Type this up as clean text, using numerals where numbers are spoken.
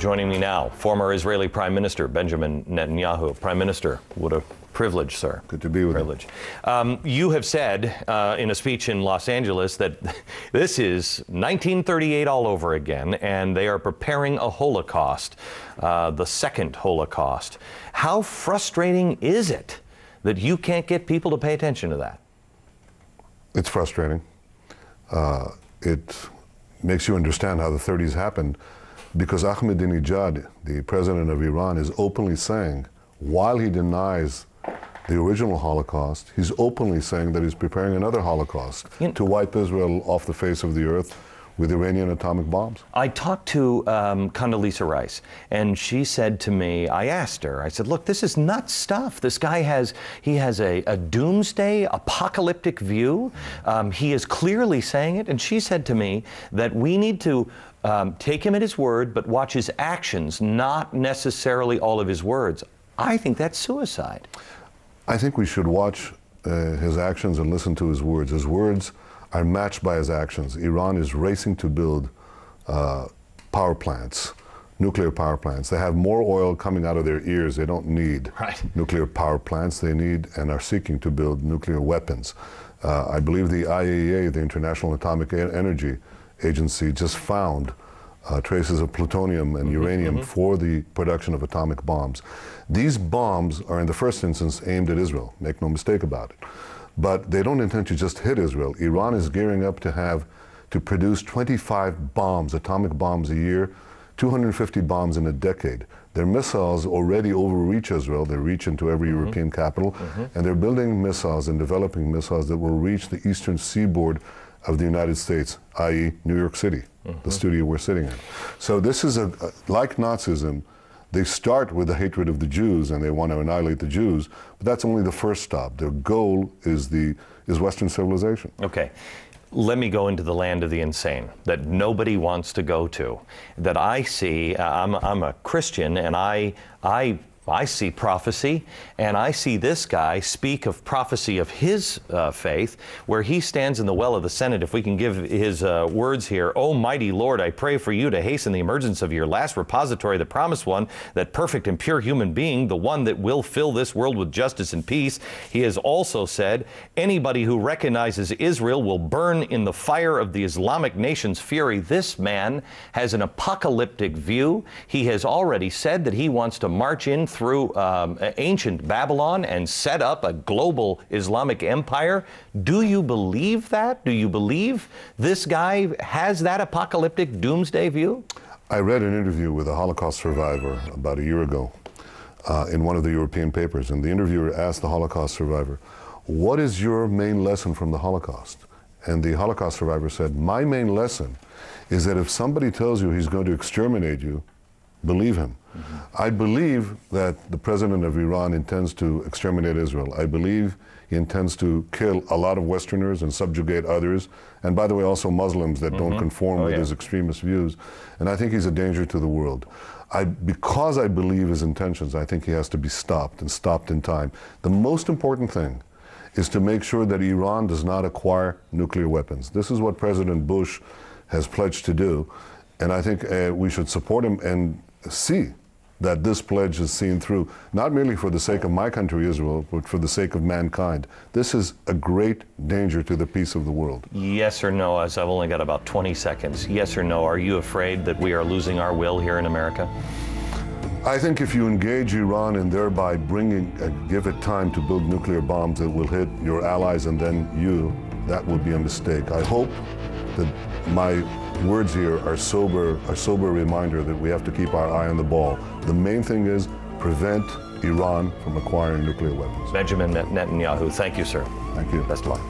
Joining me now, former Israeli Prime Minister Benjamin Netanyahu. Prime Minister, what a privilege, sir. Good to be with you. You have said in a speech in Los Angeles that this is 1938 all over again, and they are preparing a Holocaust, the second Holocaust. How frustrating is it that you can't get people to pay attention to that? It's frustrating. It makes you understand how the 30s happened, because Ahmadinejad, the president of Iran, is openly saying, while he denies the original Holocaust, he's openly saying that he's preparing another Holocaust to wipe Israel off the face of the earth with Iranian atomic bombs. I talked to Condoleezza Rice, and she said to me, I asked her, I said, look, this is nuts stuff. This guy has a doomsday, apocalyptic view. He is clearly saying it, and she said to me that we need to take him at his word, but watch his actions, not necessarily all of his words. I think that's suicide. I think we should watch his actions and listen to his words. His words are matched by his actions. Iran is racing to build power plants, nuclear power plants. They have more oil coming out of their ears. They don't need nuclear power plants. They need and are seeking to build nuclear weapons. I believe the IAEA, the International Atomic Energy Agency, just found traces of plutonium and uranium for the production of atomic bombs. These bombs are in the first instance aimed at Israel, make no mistake about it. But they don't intend to just hit Israel. Iran is gearing up to produce 25 bombs, atomic bombs a year, 250 bombs in a decade. Their missiles already overreach Israel. They reach into every European capital, and they're building missiles and developing missiles that will reach the eastern seaboard of the United States, i.e. New York City, the studio we're sitting in. So this is like Nazism. They start with the hatred of the Jews and they want to annihilate the Jews, but that's only the first stop. Their goal is Western civilization. Okay. Let me go into the land of the insane that nobody wants to go to. That I see, I'm a Christian, and I see prophecy, and I see this guy speak of prophecy of his faith, where he stands in the well of the Senate. If we can give his words here, "Oh, mighty Lord, I pray for you to hasten the emergence of your last repository, the promised one, that perfect and pure human being, the one that will fill this world with justice and peace." He has also said, anybody who recognizes Israel will burn in the fire of the Islamic nation's fury. This man has an apocalyptic view. He has already said that he wants to march in through ancient Babylon and set up a global Islamic empire. Do you believe that? Do you believe this guy has that apocalyptic doomsday view? I read an interview with a Holocaust survivor about a year ago in one of the European papers, and the interviewer asked the Holocaust survivor, "What is your main lesson from the Holocaust?" And the Holocaust survivor said, "My main lesson is that if somebody tells you he's going to exterminate you, believe him." I believe that the president of Iran intends to exterminate Israel. I believe he intends to kill a lot of Westerners and subjugate others, and by the way, also Muslims that don't conform with his extremist views. And I think he's a danger to the world. Because I believe his intentions, I think he has to be stopped, and stopped in time. The most important thing is to make sure that Iran does not acquire nuclear weapons. This is what President Bush has pledged to do, and I think we should support him and see that this pledge is seen through, not merely for the sake of my country, Israel, but for the sake of mankind. This is a great danger to the peace of the world. Yes or no, as I've only got about 20 seconds. Yes or no, are you afraid that we are losing our will here in America? I think if you engage Iran and thereby give it time to build nuclear bombs that will hit your allies and then you, that would be a mistake. I hope that my words here are a sober reminder that we have to keep our eye on the ball. The main thing is prevent Iran from acquiring nuclear weapons. Benjamin Netanyahu, thank you, sir. Thank you. Best of luck.